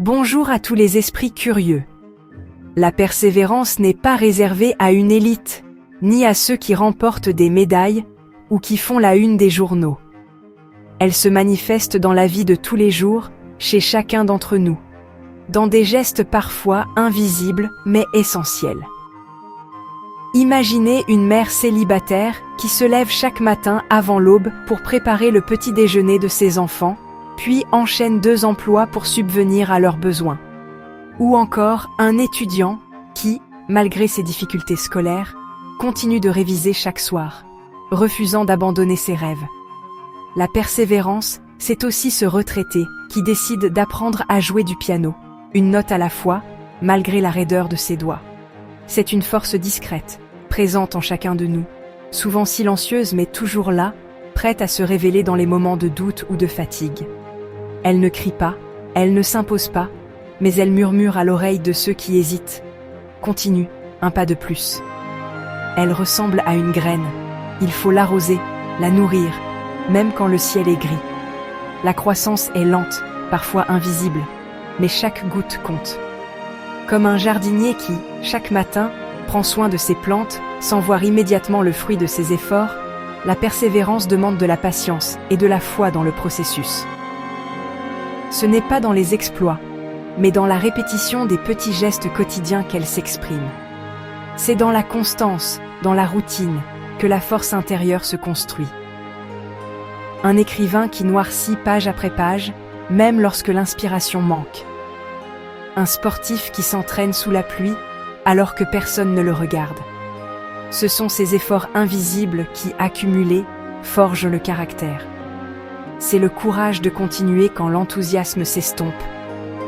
Bonjour à tous les esprits curieux. La persévérance n'est pas réservée à une élite, ni à ceux qui remportent des médailles ou qui font la une des journaux. Elle se manifeste dans la vie de tous les jours, chez chacun d'entre nous, dans des gestes parfois invisibles mais essentiels. Imaginez une mère célibataire qui se lève chaque matin avant l'aube pour préparer le petit déjeuner de ses enfants, puis enchaîne 2 emplois pour subvenir à leurs besoins. Ou encore un étudiant qui, malgré ses difficultés scolaires, continue de réviser chaque soir, refusant d'abandonner ses rêves. La persévérance, c'est aussi ce retraité qui décide d'apprendre à jouer du piano, une note à la fois, malgré la raideur de ses doigts. C'est une force discrète, présente en chacun de nous, souvent silencieuse mais toujours là, prête à se révéler dans les moments de doute ou de fatigue. Elle ne crie pas, elle ne s'impose pas, mais elle murmure à l'oreille de ceux qui hésitent. Continue, un pas de plus. Elle ressemble à une graine. Il faut l'arroser, la nourrir, même quand le ciel est gris. La croissance est lente, parfois invisible, mais chaque goutte compte. Comme un jardinier qui, chaque matin, prend soin de ses plantes sans voir immédiatement le fruit de ses efforts, la persévérance demande de la patience et de la foi dans le processus. Ce n'est pas dans les exploits, mais dans la répétition des petits gestes quotidiens qu'elle s'exprime. C'est dans la constance, dans la routine, que la force intérieure se construit. Un écrivain qui noircit page après page, même lorsque l'inspiration manque. Un sportif qui s'entraîne sous la pluie, alors que personne ne le regarde. Ce sont ces efforts invisibles qui, accumulés, forgent le caractère. C'est le courage de continuer quand l'enthousiasme s'estompe,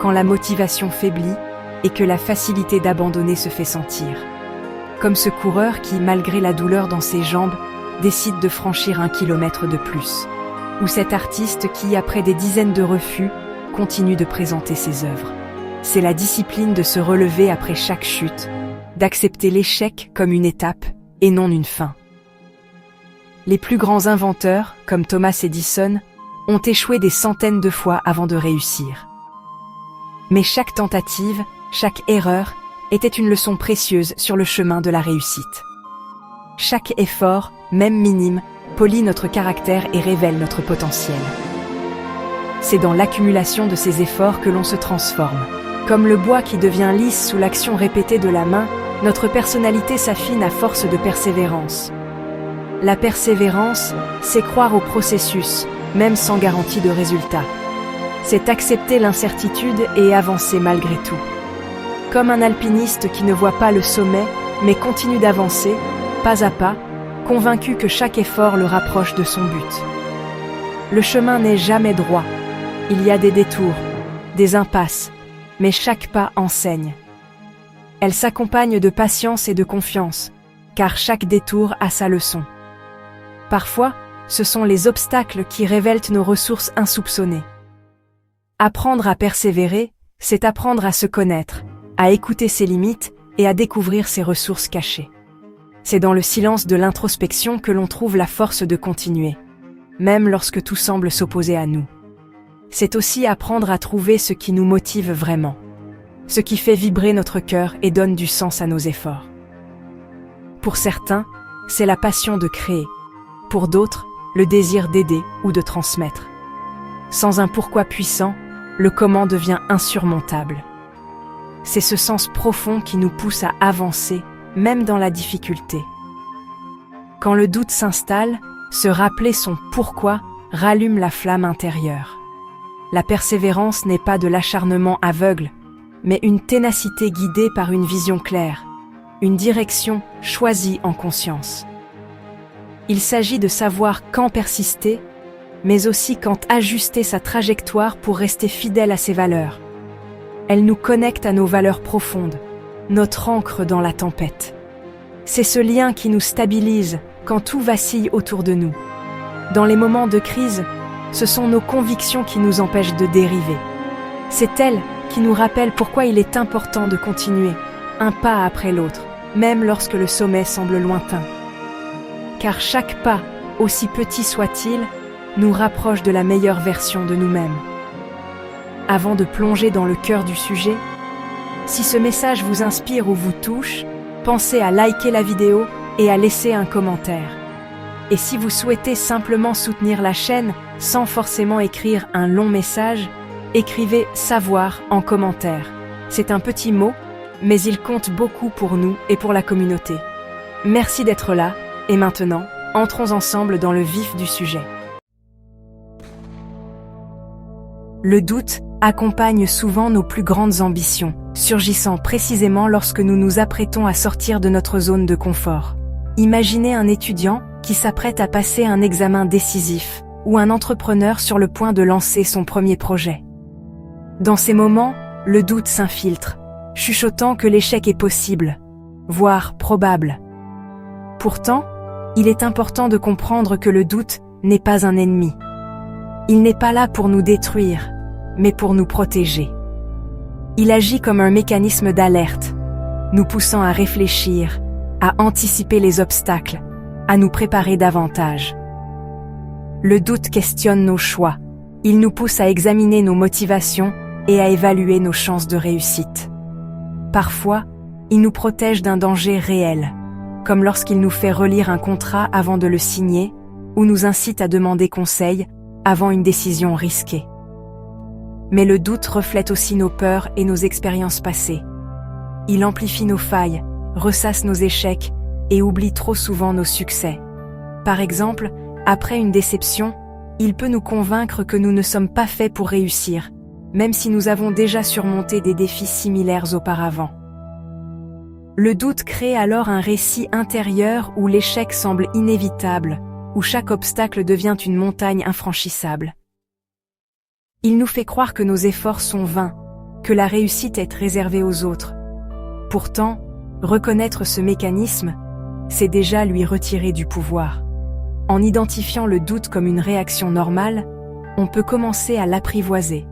quand la motivation faiblit et que la facilité d'abandonner se fait sentir. Comme ce coureur qui, malgré la douleur dans ses jambes, décide de franchir 1 kilomètre de plus. Ou cet artiste qui, après des dizaines de refus, continue de présenter ses œuvres. C'est la discipline de se relever après chaque chute, d'accepter l'échec comme une étape et non une fin. Les plus grands inventeurs, comme Thomas Edison, ont échoué des centaines de fois avant de réussir. Mais chaque tentative, chaque erreur, était une leçon précieuse sur le chemin de la réussite. Chaque effort, même minime, polit notre caractère et révèle notre potentiel. C'est dans l'accumulation de ces efforts que l'on se transforme. Comme le bois qui devient lisse sous l'action répétée de la main, notre personnalité s'affine à force de persévérance. La persévérance, c'est croire au processus, même sans garantie de résultat. C'est accepter l'incertitude et avancer malgré tout. Comme un alpiniste qui ne voit pas le sommet, mais continue d'avancer, pas à pas, convaincu que chaque effort le rapproche de son but. Le chemin n'est jamais droit. Il y a des détours, des impasses, mais chaque pas enseigne. Elle s'accompagne de patience et de confiance, car chaque détour a sa leçon. Parfois, ce sont les obstacles qui révèlent nos ressources insoupçonnées. Apprendre à persévérer, c'est apprendre à se connaître, à écouter ses limites et à découvrir ses ressources cachées. C'est dans le silence de l'introspection que l'on trouve la force de continuer, même lorsque tout semble s'opposer à nous. C'est aussi apprendre à trouver ce qui nous motive vraiment, ce qui fait vibrer notre cœur et donne du sens à nos efforts. Pour certains, c'est la passion de créer. Pour d'autres, le désir d'aider ou de transmettre. Sans un pourquoi puissant, le comment devient insurmontable. C'est ce sens profond qui nous pousse à avancer, même dans la difficulté. Quand le doute s'installe, se rappeler son pourquoi rallume la flamme intérieure. La persévérance n'est pas de l'acharnement aveugle, mais une ténacité guidée par une vision claire, une direction choisie en conscience. Il s'agit de savoir quand persister, mais aussi quand ajuster sa trajectoire pour rester fidèle à ses valeurs. Elle nous connecte à nos valeurs profondes, notre ancre dans la tempête. C'est ce lien qui nous stabilise quand tout vacille autour de nous. Dans les moments de crise, ce sont nos convictions qui nous empêchent de dériver. C'est elles qui nous rappellent pourquoi il est important de continuer, un pas après l'autre, même lorsque le sommet semble lointain. Car chaque pas, aussi petit soit-il, nous rapproche de la meilleure version de nous-mêmes. avant de plonger dans le cœur du sujet? Si ce message vous inspire ou vous touche, pensez à liker la vidéo et à laisser un commentaire. Et si vous souhaitez simplement soutenir la chaîne sans forcément écrire un long message, écrivez « savoir » en commentaire. C'est un petit mot, mais il compte beaucoup pour nous et pour la communauté. Merci d'être là, et maintenant, entrons ensemble dans le vif du sujet. Le doute accompagne souvent nos plus grandes ambitions, surgissant précisément lorsque nous nous apprêtons à sortir de notre zone de confort. Imaginez un étudiant qui s'apprête à passer un examen décisif, ou un entrepreneur sur le point de lancer son premier projet. Dans ces moments, le doute s'infiltre, chuchotant que l'échec est possible, voire probable. Pourtant, il est important de comprendre que le doute n'est pas un ennemi. Il n'est pas là pour nous détruire, mais pour nous protéger. Il agit comme un mécanisme d'alerte, nous poussant à réfléchir, à anticiper les obstacles, à nous préparer davantage. Le doute questionne nos choix, il nous pousse à examiner nos motivations et à évaluer nos chances de réussite. Parfois, il nous protège d'un danger réel, comme lorsqu'il nous fait relire un contrat avant de le signer, ou nous incite à demander conseil avant une décision risquée. Mais le doute reflète aussi nos peurs et nos expériences passées. Il amplifie nos failles, ressasse nos échecs et oublie trop souvent nos succès. Par exemple, après une déception, il peut nous convaincre que nous ne sommes pas faits pour réussir, même si nous avons déjà surmonté des défis similaires auparavant. Le doute crée alors un récit intérieur où l'échec semble inévitable, où chaque obstacle devient une montagne infranchissable. Il nous fait croire que nos efforts sont vains, que la réussite est réservée aux autres. Pourtant, reconnaître ce mécanisme, c'est déjà lui retirer du pouvoir. En identifiant le doute comme une réaction normale, on peut commencer à l'apprivoiser.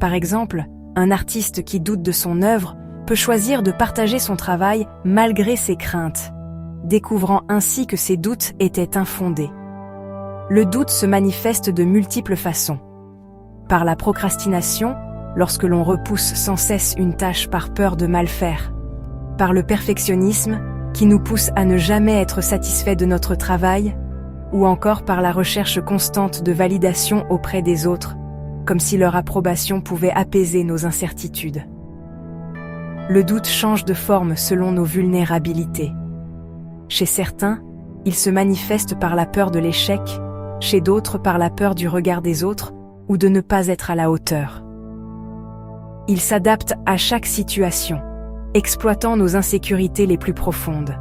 Par exemple, un artiste qui doute de son œuvre peut choisir de partager son travail malgré ses craintes, découvrant ainsi que ses doutes étaient infondés. Le doute se manifeste de multiples façons. Par la procrastination, lorsque l'on repousse sans cesse une tâche par peur de mal faire. Par le perfectionnisme, qui nous pousse à ne jamais être satisfait de notre travail, ou encore par la recherche constante de validation auprès des autres, comme si leur approbation pouvait apaiser nos incertitudes. Le doute change de forme selon nos vulnérabilités. Chez certains, il se manifeste par la peur de l'échec, chez d'autres par la peur du regard des autres ou de ne pas être à la hauteur. Il s'adapte à chaque situation, exploitant nos insécurités les plus profondes.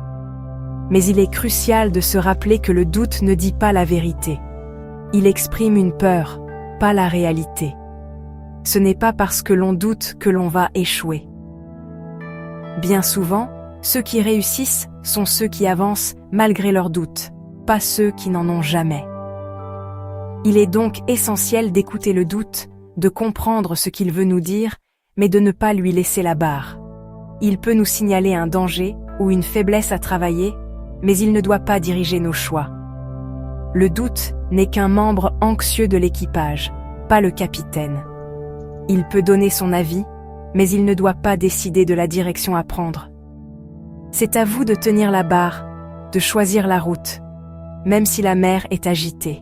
Mais il est crucial de se rappeler que le doute ne dit pas la vérité. Il exprime une peur, pas la réalité. Ce n'est pas parce que l'on doute que l'on va échouer. Bien souvent, ceux qui réussissent sont ceux qui avancent malgré leurs doutes, pas ceux qui n'en ont jamais. Il est donc essentiel d'écouter le doute, de comprendre ce qu'il veut nous dire, mais de ne pas lui laisser la barre. Il peut nous signaler un danger ou une faiblesse à travailler, mais il ne doit pas diriger nos choix. Le doute n'est qu'un membre anxieux de l'équipage, pas le capitaine. Il peut donner son avis, mais il ne doit pas décider de la direction à prendre. C'est à vous de tenir la barre, de choisir la route, même si la mer est agitée.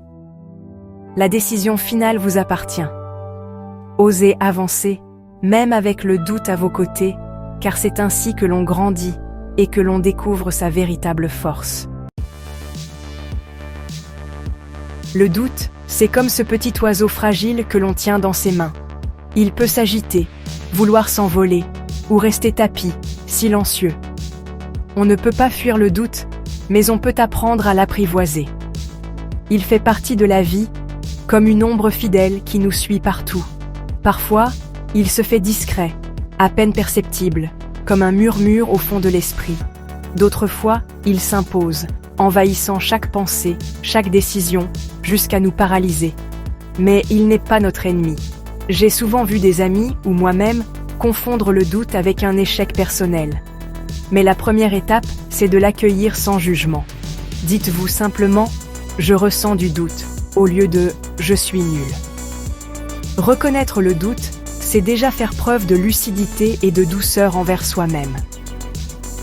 La décision finale vous appartient. Osez avancer, même avec le doute à vos côtés, car c'est ainsi que l'on grandit et que l'on découvre sa véritable force. Le doute, c'est comme ce petit oiseau fragile que l'on tient dans ses mains. Il peut s'agiter, vouloir s'envoler, ou rester tapi, silencieux. On ne peut pas fuir le doute, mais on peut apprendre à l'apprivoiser. Il fait partie de la vie, comme une ombre fidèle qui nous suit partout. Parfois, il se fait discret, à peine perceptible, comme un murmure au fond de l'esprit. D'autres fois, il s'impose, envahissant chaque pensée, chaque décision, jusqu'à nous paralyser. Mais il n'est pas notre ennemi. J'ai souvent vu des amis, ou moi-même, confondre le doute avec un échec personnel. Mais la première étape, c'est de l'accueillir sans jugement. Dites-vous simplement « je ressens du doute » au lieu de « je suis nul ». Reconnaître le doute, c'est déjà faire preuve de lucidité et de douceur envers soi-même.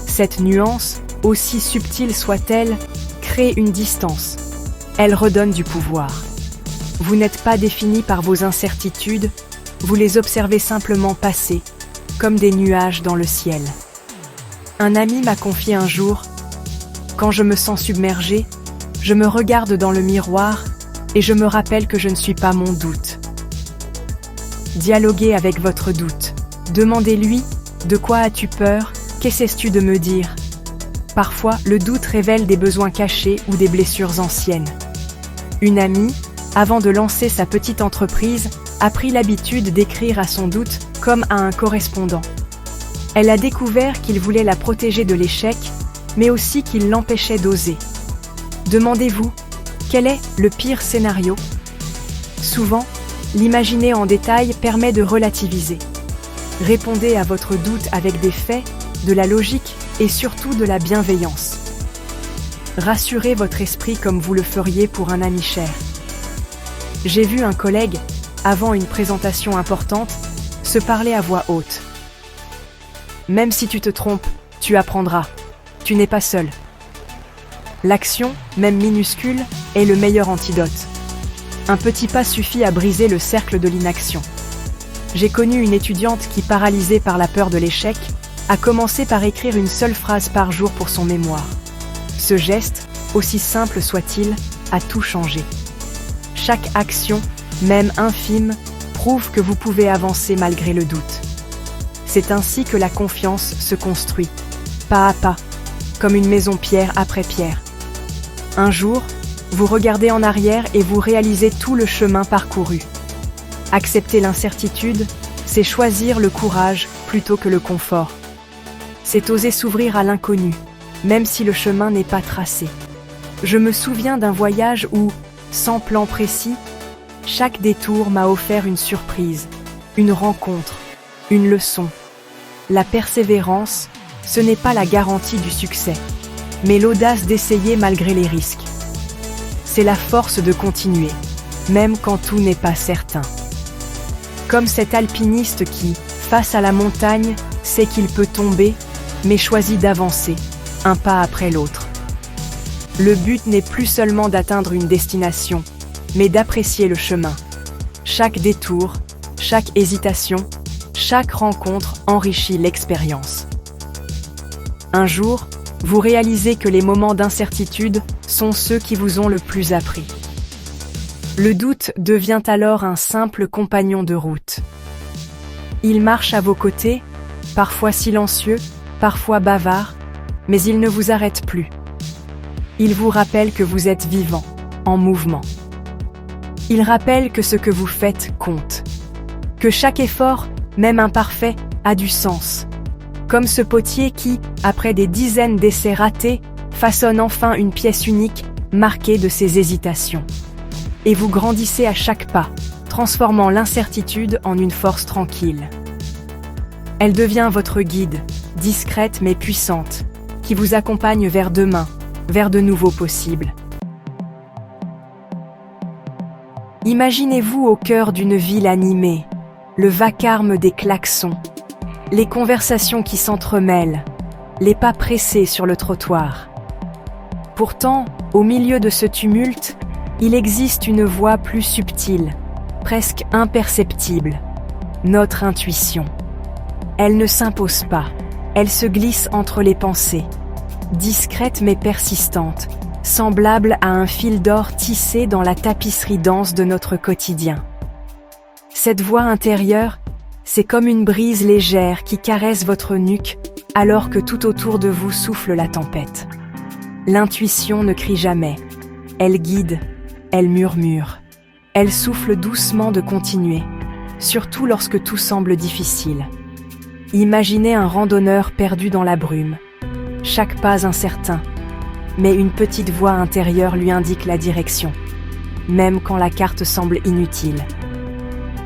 Cette nuance, aussi subtile soit-elle, crée une distance. Elle redonne du pouvoir. Vous n'êtes pas défini par vos incertitudes, vous les observez simplement passer, comme des nuages dans le ciel. Un ami m'a confié un jour: quand je me sens submergé, je me regarde dans le miroir et je me rappelle que je ne suis pas mon doute. Dialoguez avec votre doute. Demandez-lui: de quoi as-tu peur? Qu'essaies-tu de me dire? Parfois, le doute révèle des besoins cachés ou des blessures anciennes. Une amie, avant de lancer sa petite entreprise, a pris l'habitude d'écrire à son doute comme à un correspondant. Elle a découvert qu'il voulait la protéger de l'échec, mais aussi qu'il l'empêchait d'oser. Demandez-vous, quel est le pire scénario? Souvent, l'imaginer en détail permet de relativiser. Répondez à votre doute avec des faits, de la logique et surtout de la bienveillance. Rassurez votre esprit comme vous le feriez pour un ami cher. J'ai vu un collègue, avant une présentation importante, se parler à voix haute. Même si tu te trompes, tu apprendras. Tu n'es pas seul. L'action, même minuscule, est le meilleur antidote. Un petit pas suffit à briser le cercle de l'inaction. J'ai connu une étudiante qui, paralysée par la peur de l'échec, a commencé par écrire une seule phrase par jour pour son mémoire. Ce geste, aussi simple soit-il, a tout changé. Chaque action, même infime, prouve que vous pouvez avancer malgré le doute. C'est ainsi que la confiance se construit, pas à pas, comme une maison pierre après pierre. Un jour, vous regardez en arrière et vous réalisez tout le chemin parcouru. Accepter l'incertitude, c'est choisir le courage plutôt que le confort. C'est oser s'ouvrir à l'inconnu, même si le chemin n'est pas tracé. Je me souviens d'un voyage où, sans plan précis, chaque détour m'a offert une surprise, une rencontre, une leçon. La persévérance, ce n'est pas la garantie du succès, mais l'audace d'essayer malgré les risques. C'est la force de continuer, même quand tout n'est pas certain. Comme cet alpiniste qui, face à la montagne, sait qu'il peut tomber, mais choisit d'avancer, un pas après l'autre. Le but n'est plus seulement d'atteindre une destination, mais d'apprécier le chemin. Chaque détour, chaque hésitation, chaque rencontre enrichit l'expérience. Un jour, vous réalisez que les moments d'incertitude sont ceux qui vous ont le plus appris. Le doute devient alors un simple compagnon de route. Il marche à vos côtés, parfois silencieux, parfois bavard, mais il ne vous arrête plus. Il vous rappelle que vous êtes vivant, en mouvement. Il rappelle que ce que vous faites compte. Que chaque effort, même imparfait, a du sens. Comme ce potier qui, après des dizaines d'essais ratés, façonne enfin une pièce unique, marquée de ses hésitations. Et vous grandissez à chaque pas, transformant l'incertitude en une force tranquille. Elle devient votre guide, discrète mais puissante, qui vous accompagne vers demain, vers de nouveaux possibles. Imaginez-vous au cœur d'une ville animée, le vacarme des klaxons, les conversations qui s'entremêlent, les pas pressés sur le trottoir. Pourtant, au milieu de ce tumulte, il existe une voix plus subtile, presque imperceptible, notre intuition. Elle ne s'impose pas, elle se glisse entre les pensées, discrète mais persistante, semblable à un fil d'or tissé dans la tapisserie dense de notre quotidien. Cette voix intérieure, c'est comme une brise légère qui caresse votre nuque alors que tout autour de vous souffle la tempête. L'intuition ne crie jamais, elle guide, elle murmure, elle souffle doucement de continuer, surtout lorsque tout semble difficile. Imaginez un randonneur perdu dans la brume, chaque pas incertain, mais une petite voix intérieure lui indique la direction, même quand la carte semble inutile.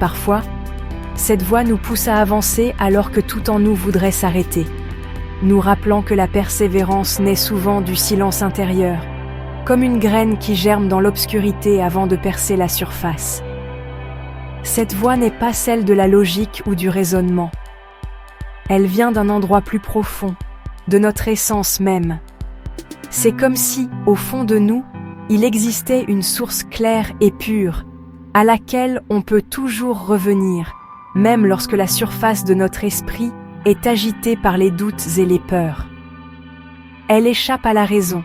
Parfois, cette voix nous pousse à avancer alors que tout en nous voudrait s'arrêter, nous rappelant que la persévérance naît souvent du silence intérieur, comme une graine qui germe dans l'obscurité avant de percer la surface. Cette voix n'est pas celle de la logique ou du raisonnement. Elle vient d'un endroit plus profond, de notre essence même. C'est comme si, au fond de nous, il existait une source claire et pure, à laquelle on peut toujours revenir, même lorsque la surface de notre esprit est agitée par les doutes et les peurs. Elle échappe à la raison,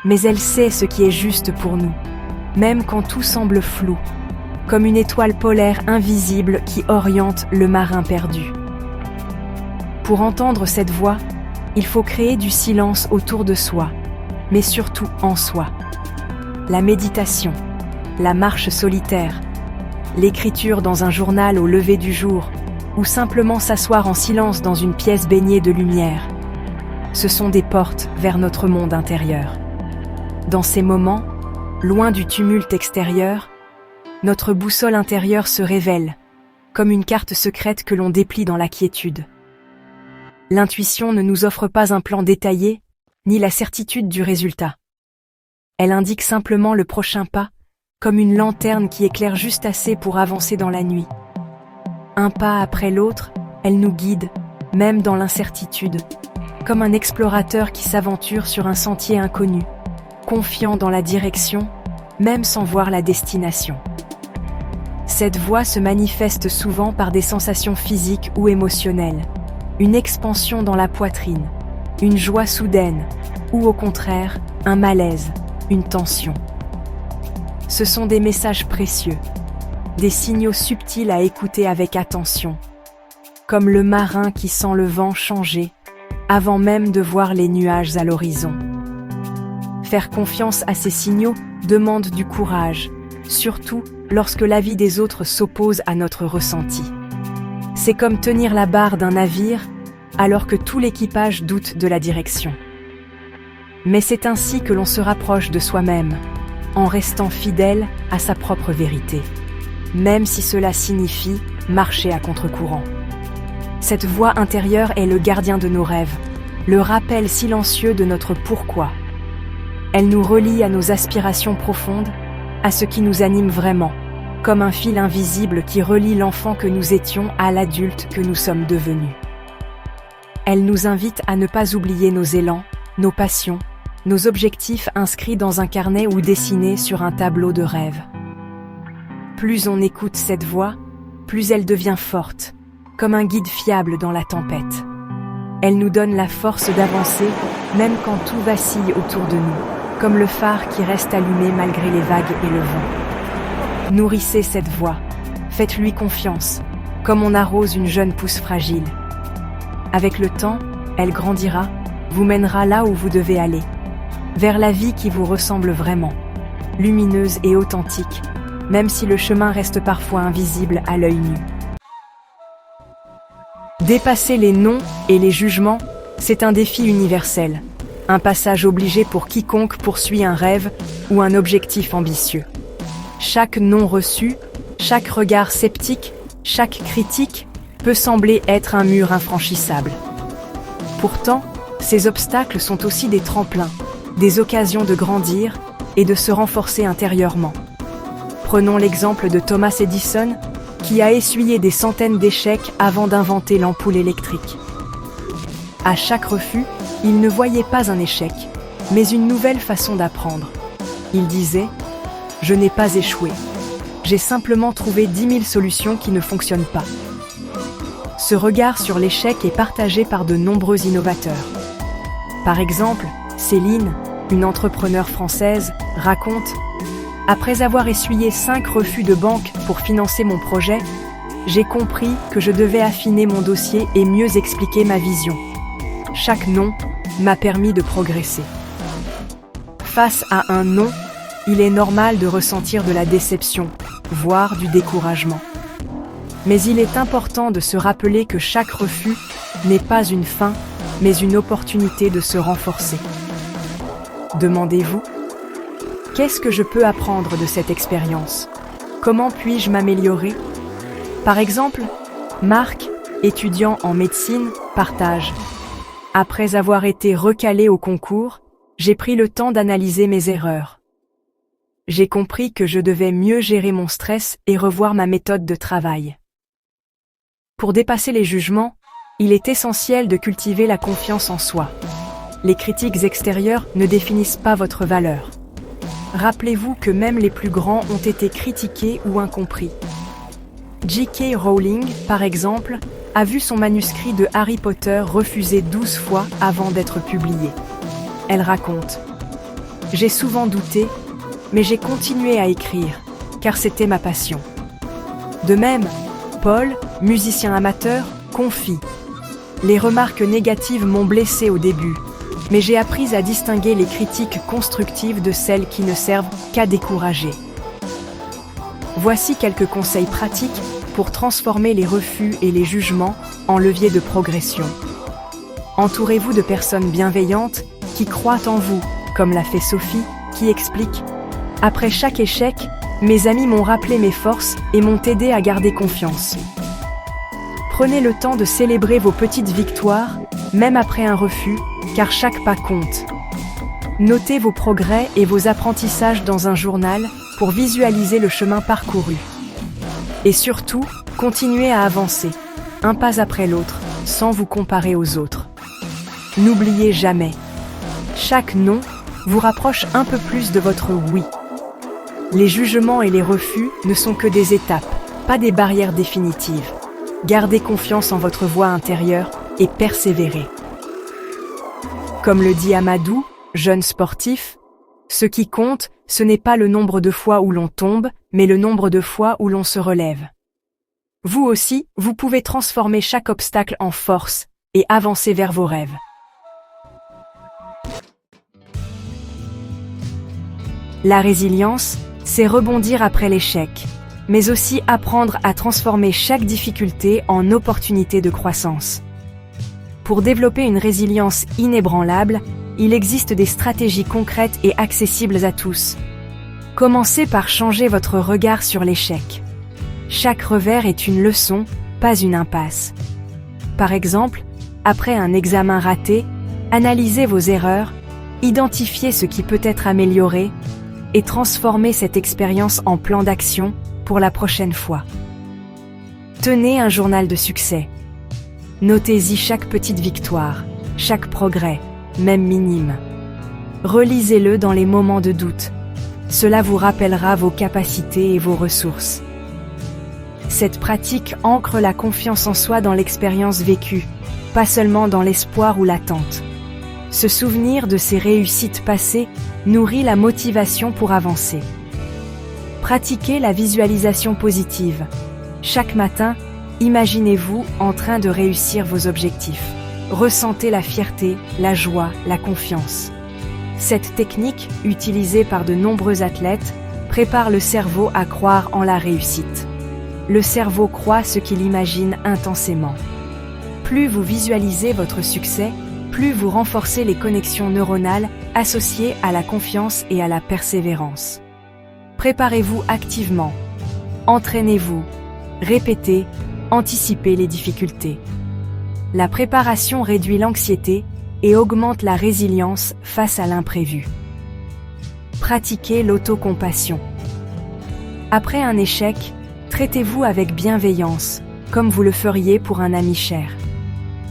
mais elle sait ce qui est juste pour nous, même quand tout semble flou, comme une étoile polaire invisible qui oriente le marin perdu. Pour entendre cette voix, il faut créer du silence autour de soi, mais surtout en soi. La méditation, la marche solitaire, l'écriture dans un journal au lever du jour, ou simplement s'asseoir en silence dans une pièce baignée de lumière. Ce sont des portes vers notre monde intérieur. Dans ces moments, loin du tumulte extérieur, notre boussole intérieure se révèle, comme une carte secrète que l'on déplie dans la quiétude. L'intuition ne nous offre pas un plan détaillé, ni la certitude du résultat. Elle indique simplement le prochain pas, comme une lanterne qui éclaire juste assez pour avancer dans la nuit. Un pas après l'autre, elle nous guide, même dans l'incertitude, comme un explorateur qui s'aventure sur un sentier inconnu, confiant dans la direction, même sans voir la destination. Cette voix se manifeste souvent par des sensations physiques ou émotionnelles, une expansion dans la poitrine, une joie soudaine, ou au contraire, un malaise, une tension. Ce sont des messages précieux, des signaux subtils à écouter avec attention, comme le marin qui sent le vent changer, avant même de voir les nuages à l'horizon. Faire confiance à ces signaux demande du courage, surtout lorsque l'avis des autres s'oppose à notre ressenti. C'est comme tenir la barre d'un navire alors que tout l'équipage doute de la direction. Mais c'est ainsi que l'on se rapproche de soi-même, en restant fidèle à sa propre vérité, même si cela signifie marcher à contre-courant. Cette voix intérieure est le gardien de nos rêves, le rappel silencieux de notre pourquoi. Elle nous relie à nos aspirations profondes, à ce qui nous anime vraiment, comme un fil invisible qui relie l'enfant que nous étions à l'adulte que nous sommes devenus. Elle nous invite à ne pas oublier nos élans, nos passions, nos objectifs inscrits dans un carnet ou dessinés sur un tableau de rêve. Plus on écoute cette voix, plus elle devient forte, comme un guide fiable dans la tempête. Elle nous donne la force d'avancer, même quand tout vacille autour de nous, comme le phare qui reste allumé malgré les vagues et le vent. Nourrissez cette voix, faites-lui confiance, comme on arrose une jeune pousse fragile. Avec le temps, elle grandira, vous mènera là où vous devez aller, vers la vie qui vous ressemble vraiment, lumineuse et authentique, même si le chemin reste parfois invisible à l'œil nu. Dépasser les noms et les jugements, c'est un défi universel, un passage obligé pour quiconque poursuit un rêve ou un objectif ambitieux. Chaque non reçu, chaque regard sceptique, chaque critique peut sembler être un mur infranchissable. Pourtant, ces obstacles sont aussi des tremplins, des occasions de grandir et de se renforcer intérieurement. Prenons l'exemple de Thomas Edison, qui a essuyé des centaines d'échecs avant d'inventer l'ampoule électrique. À chaque refus, il ne voyait pas un échec, mais une nouvelle façon d'apprendre. Il disait « Je n'ai pas échoué. J'ai simplement trouvé 10 000 solutions qui ne fonctionnent pas. » Ce regard sur l'échec est partagé par de nombreux innovateurs. Par exemple, Céline, une entrepreneure française, raconte « Après avoir essuyé 5 refus de banque pour financer mon projet, j'ai compris que je devais affiner mon dossier et mieux expliquer ma vision. Chaque non m'a permis de progresser. » Face à un non, il est normal de ressentir de la déception, voire du découragement. Mais il est important de se rappeler que chaque refus n'est pas une fin, mais une opportunité de se renforcer. Demandez-vous, qu'est-ce que je peux apprendre de cette expérience? Comment puis-je m'améliorer? Par exemple, Marc, étudiant en médecine, partage. Après avoir été recalé au concours, j'ai pris le temps d'analyser mes erreurs. j'ai compris que je devais mieux gérer mon stress et revoir ma méthode de travail. Pour dépasser les jugements, il est essentiel de cultiver la confiance en soi. Les critiques extérieures ne définissent pas votre valeur. Rappelez-vous que même les plus grands ont été critiqués ou incompris. J.K. Rowling, par exemple, a vu son manuscrit de Harry Potter refusé 12 fois avant d'être publié. Elle raconte « J'ai souvent douté, mais j'ai continué à écrire, car c'était ma passion. » De même, Paul, musicien amateur, confie « Les remarques négatives m'ont blessé au début, mais j'ai appris à distinguer les critiques constructives de celles qui ne servent qu'à décourager. » Voici quelques conseils pratiques pour transformer les refus et les jugements en levier de progression. Entourez-vous de personnes bienveillantes qui croient en vous, comme l'a fait Sophie, qui explique « Après chaque échec, mes amis m'ont rappelé mes forces et m'ont aidé à garder confiance. » Prenez le temps de célébrer vos petites victoires, même après un refus, car chaque pas compte. Notez vos progrès et vos apprentissages dans un journal pour visualiser le chemin parcouru. Et surtout, continuez à avancer, un pas après l'autre, sans vous comparer aux autres. N'oubliez jamais, chaque non vous rapproche un peu plus de votre oui. Les jugements et les refus ne sont que des étapes, pas des barrières définitives. Gardez confiance en votre voix intérieure et persévérez. Comme le dit Amadou, jeune sportif, ce qui compte, ce n'est pas le nombre de fois où l'on tombe, mais le nombre de fois où l'on se relève. Vous aussi, vous pouvez transformer chaque obstacle en force et avancer vers vos rêves. La résilience, c'est rebondir après l'échec, mais aussi apprendre à transformer chaque difficulté en opportunité de croissance. Pour développer une résilience inébranlable, il existe des stratégies concrètes et accessibles à tous. Commencez par changer votre regard sur l'échec. Chaque revers est une leçon, pas une impasse. Par exemple, après un examen raté, analysez vos erreurs, identifiez ce qui peut être amélioré et transformez cette expérience en plan d'action pour la prochaine fois. Tenez un journal de succès. Notez-y chaque petite victoire, chaque progrès, même minime. Relisez-le dans les moments de doute. Cela vous rappellera vos capacités et vos ressources. Cette pratique ancre la confiance en soi dans l'expérience vécue, pas seulement dans l'espoir ou l'attente. Se souvenir de ces réussites passées nourrit la motivation pour avancer. Pratiquez la visualisation positive. Chaque matin, imaginez-vous en train de réussir vos objectifs. Ressentez la fierté, la joie, la confiance. Cette technique, utilisée par de nombreux athlètes, prépare le cerveau à croire en la réussite. Le cerveau croit ce qu'il imagine intensément. Plus vous visualisez votre succès, plus vous renforcez les connexions neuronales associées à la confiance et à la persévérance. Préparez-vous activement. Entraînez-vous. Répétez. Anticipez les difficultés. La préparation réduit l'anxiété et augmente la résilience face à l'imprévu. Pratiquez l'autocompassion. Après un échec, traitez-vous avec bienveillance, comme vous le feriez pour un ami cher.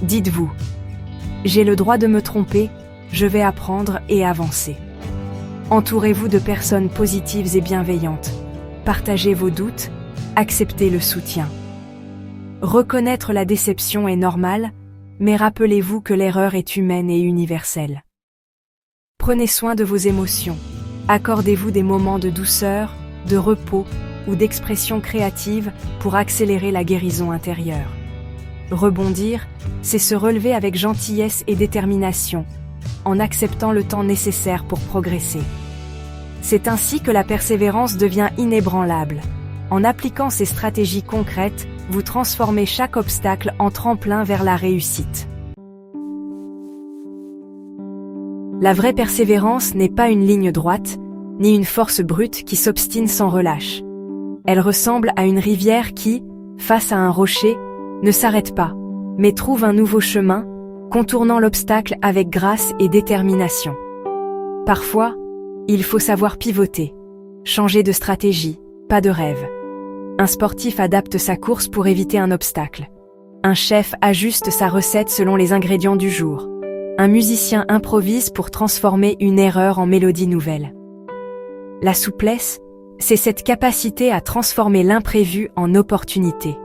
Dites-vous, j'ai le droit de me tromper, je vais apprendre et avancer. Entourez-vous de personnes positives et bienveillantes. Partagez vos doutes, acceptez le soutien. Reconnaître la déception est normal, mais rappelez-vous que l'erreur est humaine et universelle. Prenez soin de vos émotions. Accordez-vous des moments de douceur, de repos ou d'expression créative pour accélérer la guérison intérieure. Rebondir, c'est se relever avec gentillesse et détermination, en acceptant le temps nécessaire pour progresser. C'est ainsi que la persévérance devient inébranlable. En appliquant ces stratégies concrètes, vous transformez chaque obstacle en tremplin vers la réussite. La vraie persévérance n'est pas une ligne droite, ni une force brute qui s'obstine sans relâche. Elle ressemble à une rivière qui, face à un rocher, ne s'arrête pas, mais trouve un nouveau chemin, contournant l'obstacle avec grâce et détermination. Parfois, il faut savoir pivoter. Changer de stratégie, pas de rêve. Un sportif adapte sa course pour éviter un obstacle. Un chef ajuste sa recette selon les ingrédients du jour. Un musicien improvise pour transformer une erreur en mélodie nouvelle. La souplesse, c'est cette capacité à transformer l'imprévu en opportunité.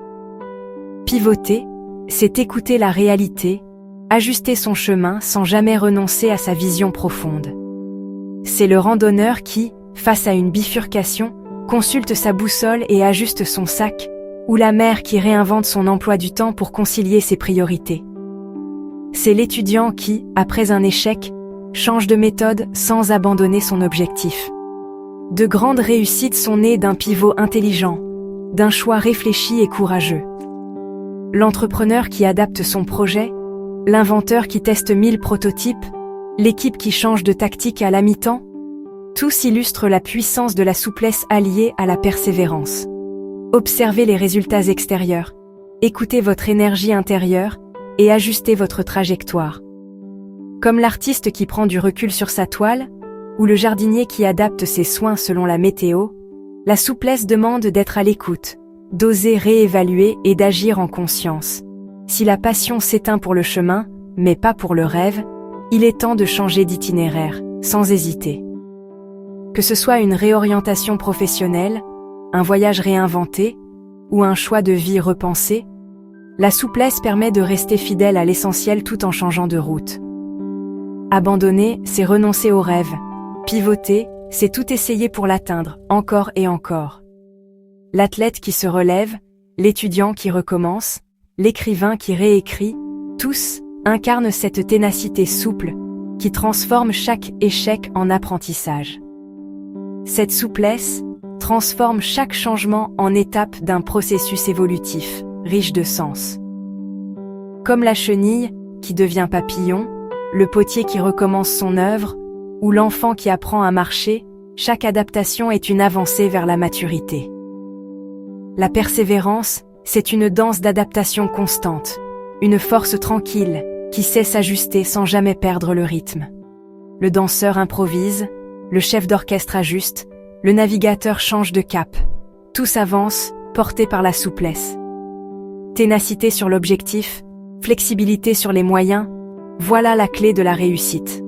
Pivoter, c'est écouter la réalité, ajuster son chemin sans jamais renoncer à sa vision profonde. C'est le randonneur qui, face à une bifurcation, consulte sa boussole et ajuste son sac, ou la mère qui réinvente son emploi du temps pour concilier ses priorités. C'est l'étudiant qui, après un échec, change de méthode sans abandonner son objectif. De grandes réussites sont nées d'un pivot intelligent, d'un choix réfléchi et courageux. L'entrepreneur qui adapte son projet, l'inventeur qui teste 1000 prototypes, l'équipe qui change de tactique à la mi-temps, tous illustrent la puissance de la souplesse alliée à la persévérance. Observez les résultats extérieurs, écoutez votre énergie intérieure et ajustez votre trajectoire. Comme l'artiste qui prend du recul sur sa toile, ou le jardinier qui adapte ses soins selon la météo, la souplesse demande d'être à l'écoute, d'oser réévaluer et d'agir en conscience. Si la passion s'éteint pour le chemin, mais pas pour le rêve, il est temps de changer d'itinéraire, sans hésiter. Que ce soit une réorientation professionnelle, un voyage réinventé, ou un choix de vie repensé, la souplesse permet de rester fidèle à l'essentiel tout en changeant de route. Abandonner, c'est renoncer au rêve. Pivoter, c'est tout essayer pour l'atteindre, encore et encore. L'athlète qui se relève, l'étudiant qui recommence, l'écrivain qui réécrit, tous incarnent cette ténacité souple qui transforme chaque échec en apprentissage. Cette souplesse transforme chaque changement en étape d'un processus évolutif, riche de sens. Comme la chenille qui devient papillon, le potier qui recommence son œuvre, ou l'enfant qui apprend à marcher, chaque adaptation est une avancée vers la maturité. La persévérance, c'est une danse d'adaptation constante, une force tranquille qui sait s'ajuster sans jamais perdre le rythme. Le danseur improvise, le chef d'orchestre ajuste, le navigateur change de cap. Tous avancent, portés par la souplesse. Ténacité sur l'objectif, flexibilité sur les moyens, voilà la clé de la réussite.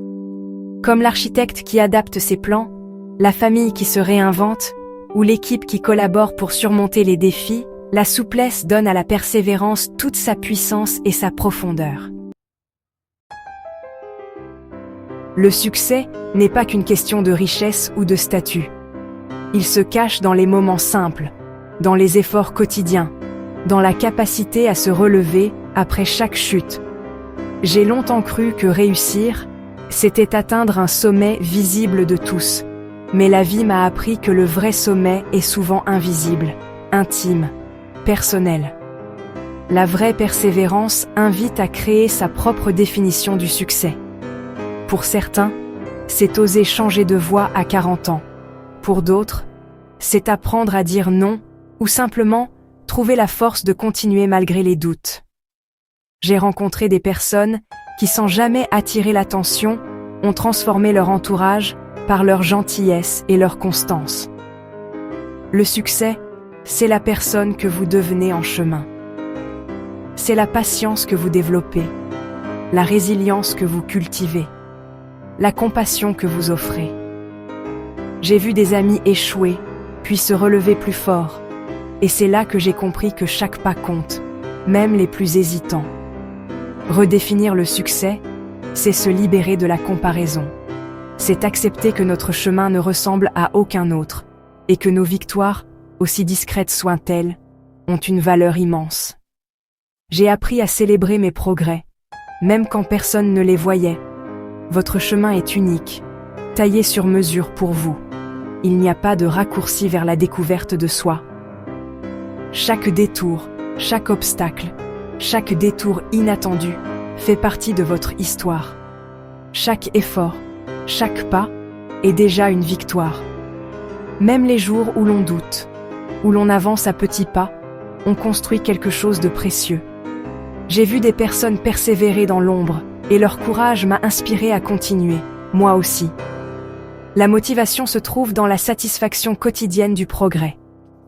Comme l'architecte qui adapte ses plans, la famille qui se réinvente, ou l'équipe qui collabore pour surmonter les défis, la souplesse donne à la persévérance toute sa puissance et sa profondeur. Le succès n'est pas qu'une question de richesse ou de statut. Il se cache dans les moments simples, dans les efforts quotidiens, dans la capacité à se relever après chaque chute. J'ai longtemps cru que réussir, c'était atteindre un sommet visible de tous. Mais la vie m'a appris que le vrai sommet est souvent invisible, intime, personnel. La vraie persévérance invite à créer sa propre définition du succès. Pour certains, c'est oser changer de voie à 40 ans. Pour d'autres, c'est apprendre à dire non ou simplement trouver la force de continuer malgré les doutes. J'ai rencontré des personnes qui, sans jamais attirer l'attention, ont transformé leur entourage par leur gentillesse et leur constance. Le succès, c'est la personne que vous devenez en chemin. C'est la patience que vous développez, la résilience que vous cultivez, la compassion que vous offrez. J'ai vu des amis échouer, puis se relever plus fort, et c'est là que j'ai compris que chaque pas compte, même les plus hésitants. Redéfinir le succès, c'est se libérer de la comparaison. C'est accepter que notre chemin ne ressemble à aucun autre, et que nos victoires, aussi discrètes soient-elles, ont une valeur immense. J'ai appris à célébrer mes progrès, même quand personne ne les voyait. Votre chemin est unique, taillé sur mesure pour vous. Il n'y a pas de raccourci vers la découverte de soi. Chaque détour, chaque obstacle, chaque détour inattendu fait partie de votre histoire. Chaque effort, chaque pas est déjà une victoire. Même les jours où l'on doute, où l'on avance à petits pas, on construit quelque chose de précieux. J'ai vu des personnes persévérer dans l'ombre, et leur courage m'a inspiré à continuer, moi aussi. La motivation se trouve dans la satisfaction quotidienne du progrès.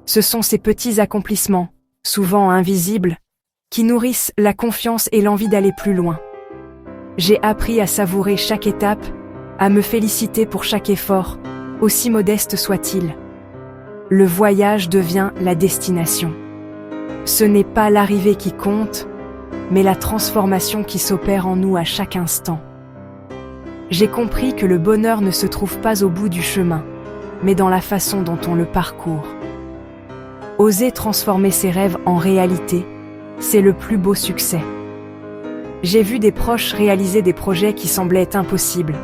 Ce sont ces petits accomplissements, souvent invisibles, qui nourrissent la confiance et l'envie d'aller plus loin. J'ai appris à savourer chaque étape, à me féliciter pour chaque effort, aussi modeste soit-il. Le voyage devient la destination. Ce n'est pas l'arrivée qui compte, mais la transformation qui s'opère en nous à chaque instant. J'ai compris que le bonheur ne se trouve pas au bout du chemin, mais dans la façon dont on le parcourt. Oser transformer ses rêves en réalité, c'est le plus beau succès. J'ai vu des proches réaliser des projets qui semblaient impossibles,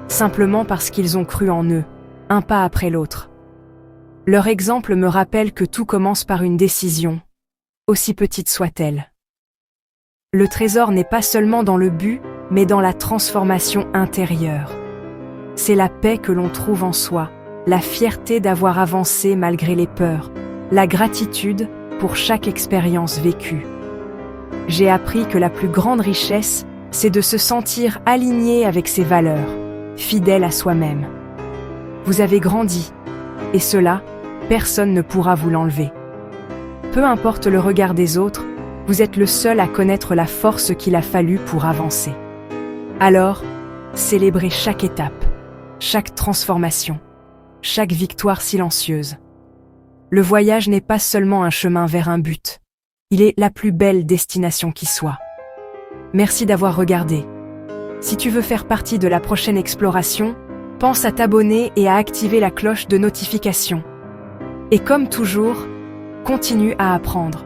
simplement parce qu'ils ont cru en eux, un pas après l'autre. Leur exemple me rappelle que tout commence par une décision, aussi petite soit-elle. Le trésor n'est pas seulement dans le but, mais dans la transformation intérieure. C'est la paix que l'on trouve en soi, la fierté d'avoir avancé malgré les peurs, la gratitude pour chaque expérience vécue. J'ai appris que la plus grande richesse, c'est de se sentir aligné avec ses valeurs, fidèle à soi-même. Vous avez grandi, et cela, personne ne pourra vous l'enlever. Peu importe le regard des autres, vous êtes le seul à connaître la force qu'il a fallu pour avancer. Alors, célébrez chaque étape, chaque transformation, chaque victoire silencieuse. Le voyage n'est pas seulement un chemin vers un but, il est la plus belle destination qui soit. Merci d'avoir regardé. Si tu veux faire partie de la prochaine exploration, pense à t'abonner et à activer la cloche de notification. Et comme toujours, continue à apprendre.